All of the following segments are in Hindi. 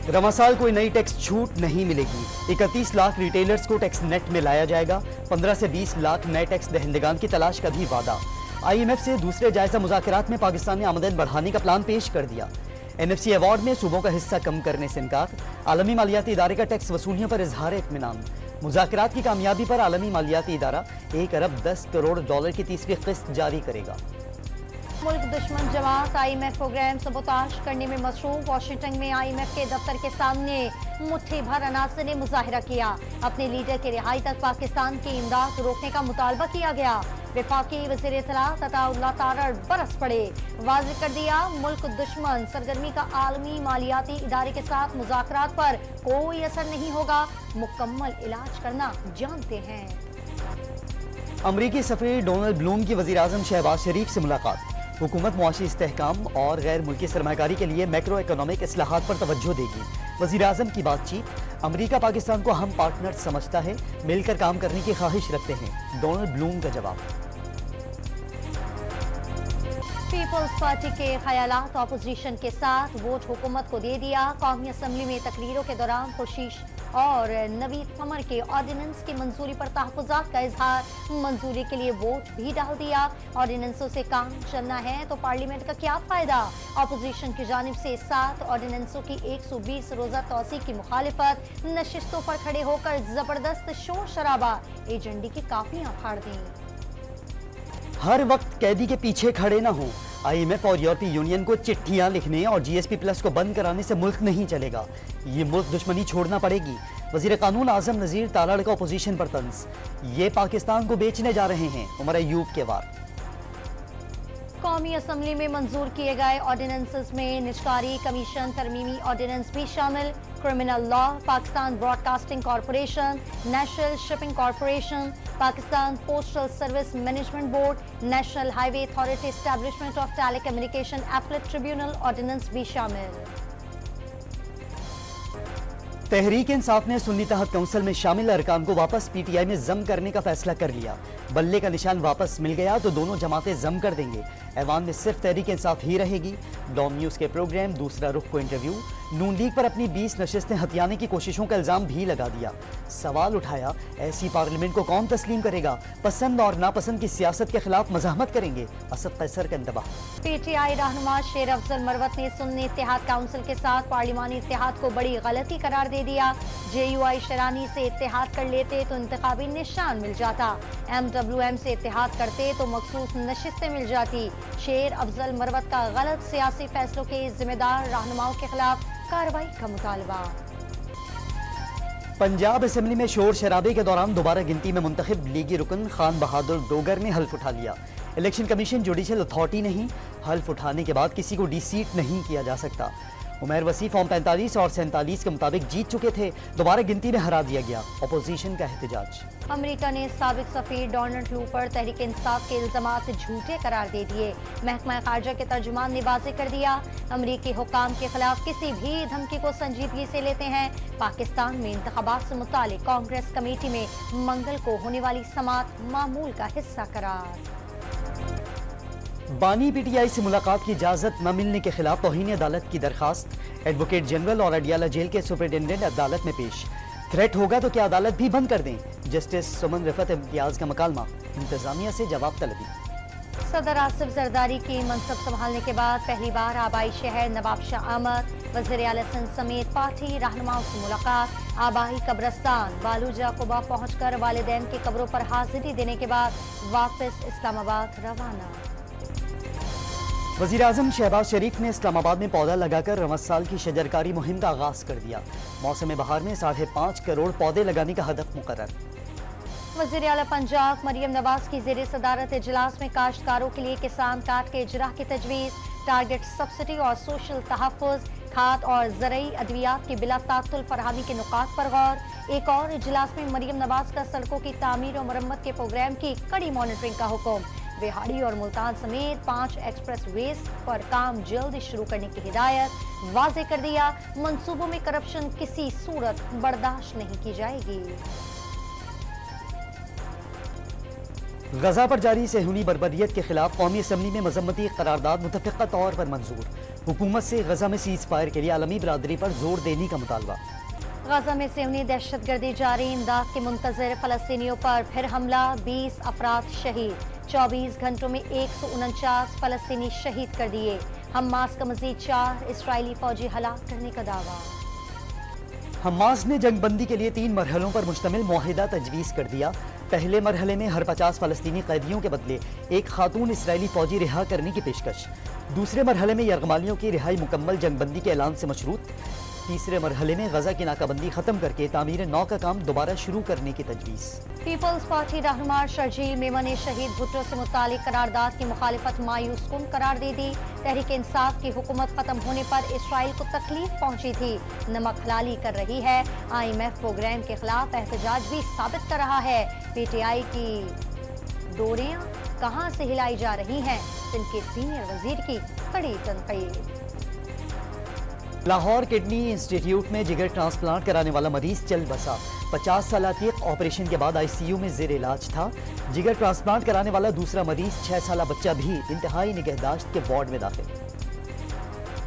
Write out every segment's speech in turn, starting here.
रवा साल कोई नई टैक्स छूट नहीं मिलेगी। 31 लाख रिटेलर्स को टैक्स नेट में लाया जाएगा। 15 से 20 लाख नए टैक्स दहिंदगान की तलाश का भी वादा। IMF से दूसरे जायजा मुज़ाकरात में पाकिस्तान ने आमदन बढ़ाने का प्लान पेश कर दिया। NFC अवार्ड में सूबों का हिस्सा कम करने से इनकार। आलमी मालियाती इदारे का टैक्स वसूलियों पर इजहार इत्मीनान। मुज़ाकरात की कामयाबी पर आलमी मालियाती इदारा 1 अरब 10 करोड़ डॉलर की तीसरी किस्त जारी करेगा। मुल्क दुश्मन जमात IMF प्रोग्राम सबोताश करने में मसरूफ। वाशिंगटन में IMF के दफ्तर के सामने मुट्ठी भर अनासर ने मुजाहिरा किया। अपने लीडर की रिहाई तक पाकिस्तान की इमदाद रोकने का मुतालबा किया गया। वफाकी वज़ीर इत्तलात अताउल्लाह तारड़ बरस पड़े। वाज़ेह कर दिया मुल्क दुश्मन सरगर्मी का आलमी मालियाती इदारे के साथ मुज़ाकरात पर कोई असर नहीं होगा। मुकम्मल इलाज करना जानते हैं। अमरीकी सफीर डोनाल्ड ब्लूम की वज़ीर आज़म शहबाज शरीफ से मुलाकात। हुकूमत मुआशी इस्तेहकाम और गैर मुल्की सरमाकारी के लिए मैक्रो इकोनॉमिक इस्लाहात पर तवज्जो देगी। वज़ीर आज़म की बातचीत। अमरीका पाकिस्तान को अहम पार्टनर समझता है, मिलकर काम करने की ख्वाहिश रखते हैं, डोनाल्ड ब्लूम का जवाब। पीपल्स पार्टी के ख्यालात अपोजिशन के साथ वोट हुकूमत को दे दिया। कौमी असम्बली में तकरीरों के दौरान खुर्शीद और नवीद कमर के ऑर्डिनेंस की मंजूरी पर तहफ़्फ़ुज़ात का इजहार। मंजूरी के लिए वोट भी डाल दिया। ऑर्डिनेंसों से काम चलना है तो पार्लियामेंट का क्या फायदा। अपोजिशन की जानिब से 7 ऑर्डिनेंसों की 120 रोजा तौसीक की मुखालिफत। नशिस्तों पर खड़े होकर जबरदस्त शोर शराबा। एजेंडे की कापियां फाड़ दी। हर वक्त कैदी के पीछे खड़े ना हो। IMF और यूरोपीय यूनियन को चिट्ठियां लिखने और GSP प्लस को बंद कराने से मुल्क नहीं चलेगा। ये मुल्क दुश्मनी छोड़ना पड़ेगी। वजीर कानून आजम नजीर तालड़ का अपोजिशन पर तंज। ये पाकिस्तान को बेचने जा रहे हैं। उमर अयूब के वार। कौमी असम्बली में मंजूर किए गए ऑर्डिनेंसेस में निष्कारी कमीशन तरमीमी ऑर्डिनेंस भी शामिल। Criminal law, Pakistan broadcasting corporation, national shipping corporation, Pakistan postal service management board, national highway authority establishment of telecommunication appellate tribunal ordinance भी शामिल। तहरीक इंसाफ ने सुन्नी तहत काउंसिल में शामिल अरकान को वापस PTI में जम करने का फैसला कर लिया। बल्ले का निशान वापस मिल गया तो दोनों जमातें जम कर देंगे। ऐवान में सिर्फ तहरीक इंसाफ ही रहेगी। डॉम न्यूज के प्रोग्राम दूसरा रुख को इंटरव्यू। नून लीग पर अपनी 20 नशिस्तें हथियाने की कोशिशों का इल्जाम भी लगा दिया। सवाल उठाया, ऐसी पार्लियामेंट को कौन तस्लीम करेगा। पसंद और नापसंद की सियासत के खिलाफ मज़ाहमत करेंगे। असद कैसर का इंतबाह। PTI रहनुमा शेर अफजल मरवत ने सुन्नी इत्तेहाद काउंसिल के साथ पार्लिमानी इत्तेहाद को बड़ी गलती करार दे दिया। JUI शरानी से इत्तेहाद कर लेते तो इंतखाबी निशान मिल जाता। MWM से इत्तेहाद करते तो मखसूस नशिस्तें मिल जाती। शेर अफजल मरवत का गलत सियासी फैसलों के जिम्मेदार रहनुमाओं के खिलाफ कार्रवाई का मुतालबा। पंजाब असेंबली में शोर शराबे के दौरान दोबारा गिनती में मुंतखब लीगी रुकन खान बहादुर डोगर ने हल्फ उठा लिया। इलेक्शन कमीशन जुडिशल अथॉरिटी नहीं, हल्फ उठाने के बाद किसी को डिसीट नहीं किया जा सकता। उमैर वसी फॉर्म 45 और 47 के मुताबिक जीत चुके थे, दोबारा गिनती में हरा दिया गया। अपोजिशन का एहतजाज। अमेरिका ने साबिक सफीर डोनाल्ड लू पर तहरीक इंसाफ के इल्जामात झूठे करार दे दिए। महकमा खारजा के तर्जुमान ने वाज़ेह कर दिया, अमरीकी हुक्काम के खिलाफ किसी भी धमकी को संजीदगी से लेते हैं। पाकिस्तान में इंतखाबात से मुतालिक कांग्रेस कमेटी में मंगल को होने वाली समात मामूल का हिस्सा करार। बानी PTI से मुलाकात की इजाजत न मिलने के खिलाफ तौहीन अदालत की दरखास्त। एडवोकेट जनरल और अडियाला जेल के सुपरिटेंडेंट अदालत में पेश। थ्रेट होगा तो क्या अदालत भी बंद कर दें। जस्टिस सुमन रफत इम्तियाज का मकालमा। इंतजामिया से जवाब तलबी। सदर आसिफ जरदारी की मनसब संभालने के बाद पहली बार आबाई शहर नवाब शाह अहमद वज़ीर आला सिंध समेत पार्टी रहनुमाओं से मुलाकात। आबाई कब्रस्तान बालूजा कुबा पहुंचकर वालिदैन की कब्रों पर हाजिरी देने के बाद वापस इस्लामाबाद रवाना। वज़ीर आज़म शहबाज शरीफ ने इस्लामाबाद में पौधा लगाकर रमज़ की शजरकारी मुहिम का आगाज कर दिया। मौसम बहार में 5.5 करोड़ पौधे लगाने का हदफ मुकर्रर। वज़ीर आला पंजाब मरियम नवाज की ज़ेरे सदारत इजलास में काश्तकारों के लिए किसान कार्ड के इजरा की तजवीज़। टारगेट सब्सिडी और सोशल तहफ़्फ़ुज़, खाद और ज़रई अद्वियात की बिला तातुल फरहमी के नुकात पर गौर। एक और इजलास में मरियम नवाज का सड़कों की तामीर और मरम्मत के प्रोग्राम की कड़ी मॉनिटरिंग का हुक्म। बिहाड़ी और मुल्तान समेत 5 एक्सप्रेस वेज पर काम जल्द शुरू करने की हिदायत। वाज़ेह कर दिया, मंसूबों में करप्शन किसी सूरत बर्दाश्त नहीं की जाएगी। गजा पर जारी सेहूनी बर्बरियत के खिलाफ कौमी असम्बली में मजम्मती करारदाद मुतफ़िक़ा तौर पर मंजूर। हुकूमत से गजा में सीज़ फायर के लिए आलमी बरादरी पर जोर देने का मुतालबा। गजा में सेहूनी दहशतगर्दी जारी, इमदाद के मुंतज़िर फ़लस्तीनियों पर फिर हमला, 20 अफराद शहीद। 24 घंटों में 149 फ़लस्तीनी शहीद कर दिए। हमास का मज़ीद 4 इसराइली फौजी हलाक करने का दावा। हमास ने जंगबंदी के लिए 3 मरहलों पर मुश्तमिल मुआहिदा तजवीज़ कर दिया। पहले मरहले में हर 50 फ़लस्तीनी कैदियों के बदले एक खातून इसराइली फौजी रिहा करने की पेशकश। दूसरे मरहले में यरगमालियों की रिहाई मुकम्मल जंगबंदी के ऐलान से मशरूत। तीसरे मरहले में गजा की नाकाबंदी खत्म करके तामीर नौ का काम दोबारा शुरू करने की तजवीज़। पीपल्स पार्टी रहनुमा शर्जील मेमन ने शहीद भुट्टो से मुतालिक करारदाद की मुखालिफत मायूस कुन करार दे दी। तहरीक इंसाफ की हुकूमत खत्म होने पर इसराइल को तकलीफ पहुंची थी, नमक हलाली कर रही है। IMF प्रोग्राम के खिलाफ एहतजाज भी साबित कर रहा है। PTI की डोरियां कहां से हिलाई जा रही हैं, सिंध के सीनियर वजीर की कड़ी तनकीद। लाहौर किडनी इंस्टीट्यूट में जिगर ट्रांसप्लांट कराने वाला मरीज चल बसा। 50 साल अतीक ऑपरेशन के बाद ICU में जेर इलाज था। जिगर ट्रांसप्लांट कराने वाला दूसरा मरीज 6 साल बच्चा भी इंतहाई निगहदाश्त के वार्ड में दाखिल।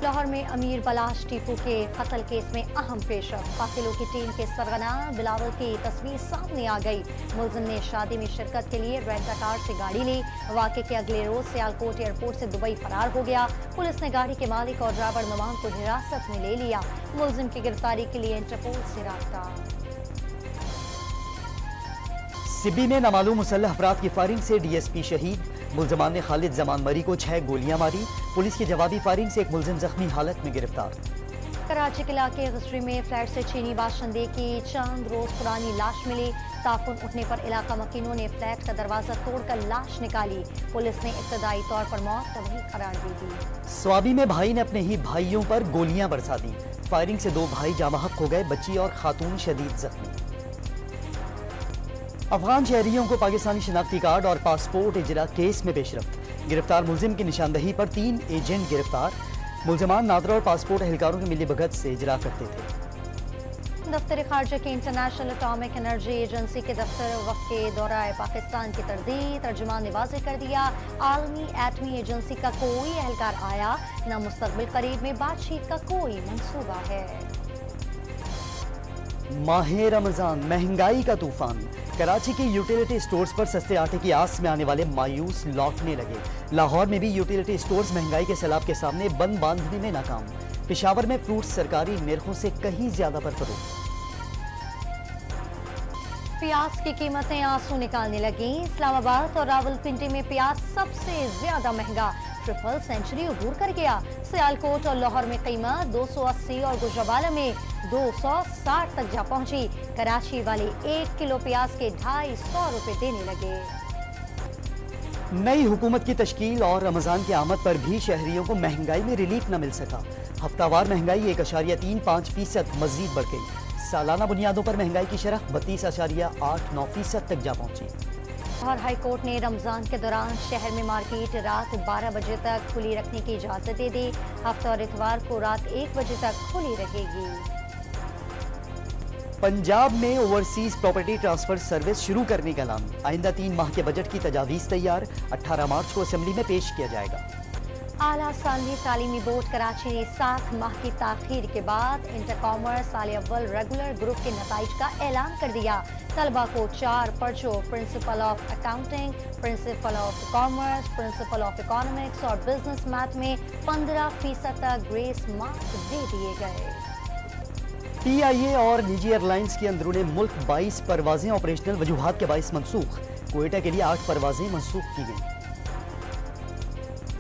लाहौर में अमीर बलाश टीपू के कत्ल केस में अहम पेशरफ। कातिलों की टीम के सरगना बिलावल की तस्वीर सामने आ गई। मुलजिम ने शादी में शिरकत के लिए रेंटा कार से गाड़ी ली। वाक़े के अगले रोज सियालकोट एयरपोर्ट से दुबई फरार हो गया। पुलिस ने गाड़ी के मालिक और ड्राइवर नवाम को हिरासत में ले लिया। मुलजिम की गिरफ्तारी के लिए इंटरपोल से राब्ता। सिब्बी में नामालूम मुसल्लह अफराद की फायरिंग से DSP शहीद। मुलजमान ने खालिद जमान मरी को 6 गोलियां मारी। पुलिस की जवाबी फायरिंग से एक मुलजिम जख्मी हालत में गिरफ्तार। कराची के इलाके गजरी में फ्लैट से चीनी बाशिंदे की चंद रोज पुरानी लाश मिली। ताफुन उठने पर इलाका मकीनों ने फ्लैट का दरवाजा तोड़कर लाश निकाली। पुलिस ने इब्तदाई तौर पर मौत तबही करार दे दी। स्वाबी में भाई ने अपने ही भाइयों पर गोलियां बरसा दी। फायरिंग से 2 भाई जामहक हो गए, बच्ची और खातून शदीद जख्मी। अफगान शहरियों को पाकिस्तानी शनाख्ती कार्ड और पासपोर्ट इजरा केस में पेशरफ्त। गिरफ्तार मुलजिम की निशानदही पर 3 एजेंट गिरफ्तार। मुलजमान नादरा और पासपोर्ट एहलकारों की मिलीभगत से इजरा करते थे। दफ्तर खारजा की इंटरनेशनल एटॉमिक एनर्जी एजेंसी के दफ्तर वक्त के दौराए पाकिस्तान की तरदीद तर्जुमान ने वाज़ेह कर दिया, आलमी एटमी एजेंसी का कोई एहलकार आया न मुस्तकबिल करीब में बातचीत का कोई मंसूबा है। माह रमजान, महंगाई का तूफान। कराची के यूटिलिटी स्टोर्स पर सस्ते आटे की आस में आने वाले मायूस लौटने लगे। लाहौर में भी यूटिलिटी स्टोर्स महंगाई के सैलाब के सामने बंद बांधने में नाकाम। पेशावर में फ्रूट्स सरकारी निर्खों से कहीं ज्यादा पर फरोख्त। प्याज की कीमतें आंसू निकालने लगी। इस्लामाबाद और रावलपिंडी में प्याज सबसे ज्यादा महंगा, ट्रिपल सेंचुरी अबूर कर गया। सियालकोट और लाहौर में कीमत 280 और गुजरावाला में 260 तक जा पहुंची। कराची वाले 1 किलो प्याज के 250 रुपए देने लगे। नई हुकूमत की तश्कील और रमजान की आमद पर भी शहरियों को महंगाई में रिलीफ न मिल सका। हफ्तावार महंगाई 1.35% मजीद बढ़ गई। सालाना बुनियादों पर महंगाई की शरह 32.89% तक जा पहुंची। और हाई कोर्ट ने रमजान के दौरान शहर में मार्केट रात 12 बजे तक खुली रखने की इजाजत दे दी। हफ्ता और इतवार को रात 1 बजे तक खुली रहेगी। पंजाब में ओवरसीज प्रॉपर्टी ट्रांसफर सर्विस शुरू करने का ऐलान। आइंदा 3 माह के बजट की तजावीज़ तैयार। 18 मार्च को असेंबली में पेश किया जाएगा। आला सानवी तालीमी बोर्ड कराची ने 7 माह की ताखीर के बाद इंटर कॉमर्स साल अव्वल रेगुलर ग्रुप के नताइज का ऐलान कर दिया। तलबा को 4 पर्चों principle of accounting, principle of commerce, principle of economics और बिजनेस मैथ में 15% तक ग्रेस मार्क्स दे दिए गए। PIA और निजी एयरलाइंस के अंदरूने मुल्क 22 परवाजें ऑपरेशनल वजूहात के बाइस मनसूख। कोयटा के लिए 8 परवाजें मनसूख की गई।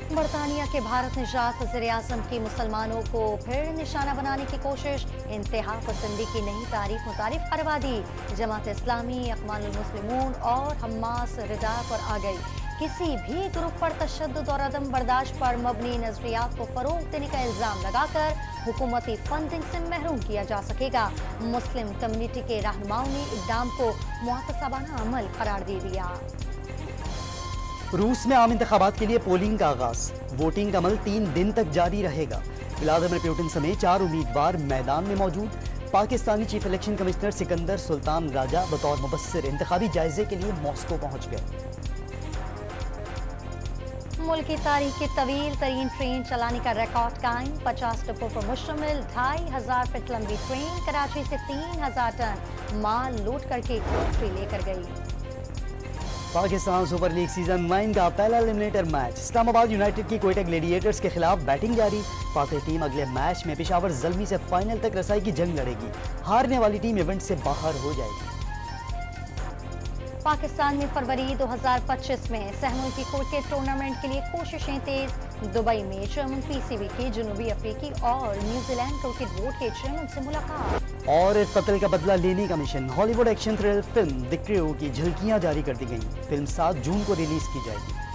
बरतानिया के भारत निजात वज़ीर-ए-आज़म की मुसलमानों को फिर निशाना बनाने की कोशिश। इंतहा पसंदी की नई तारीफ मुतारिफ करवा दी। जमात इस्लामी, अक़वानुल मुस्लिमून और हमास रिदा पर आ गई। किसी भी ग्रुप पर तशद्दुद और अदम बर्दाश्त पर मबनी नजरियात को फरोग देने का इल्जाम लगाकर हुकूमती फंडिंग से महरूम किया जा सकेगा। मुस्लिम कम्युनिटी के रहनुमाओं ने इक़दाम को मुआतसबाना अमल करार दे दिया। रूस में आम इंतखाबात के लिए पोलिंग का आगाज। वोटिंग का अमल 3 दिन तक जारी रहेगा। व्लादिमीर पुतिन समेत 4 उम्मीदवार मैदान में मौजूद। Pakistani chief election commissioner Sikandar Sultan Raja बतौर मुबस्सिर इंतखाबी जायजे के लिए मॉस्को पहुंच गए। मुल्क की तारीख की तवील तरीन ट्रेन चलाने का रिकॉर्ड कायम। 50 डिपो पर मुश्तमिल 2500 फीट लंबी ट्रेन कराची से 3000 टन माल लोड करके कोटरी लेकर गई। पाकिस्तान सुपर लीग सीजन 9 का पहला एलिमिनेटर मैच इस्लामाबाद यूनाइटेड की कोयटा ग्लेडिएटर्स के खिलाफ बैटिंग जारी। पाकिस्तान टीम अगले मैच में पेशावर ज़ल्मी से फाइनल तक रसाई की जंग लड़ेगी। हारने वाली टीम इवेंट से बाहर हो जाएगी। पाकिस्तान में फरवरी 2025 में सहमुल्की की क्रिकेट टूर्नामेंट के लिए कोशिशें तेज। दुबई में चेयरमैन पीसीबी की जनूबी अफ्रीकी और न्यूजीलैंड क्रिकेट बोर्ड के चेयरमैन से मुलाकात। और कत्ल का बदला लेने का mission. Hollywood action thrill film the crew की झलकियां जारी कर दी गई। फिल्म 7 जून को रिलीज की जाएगी।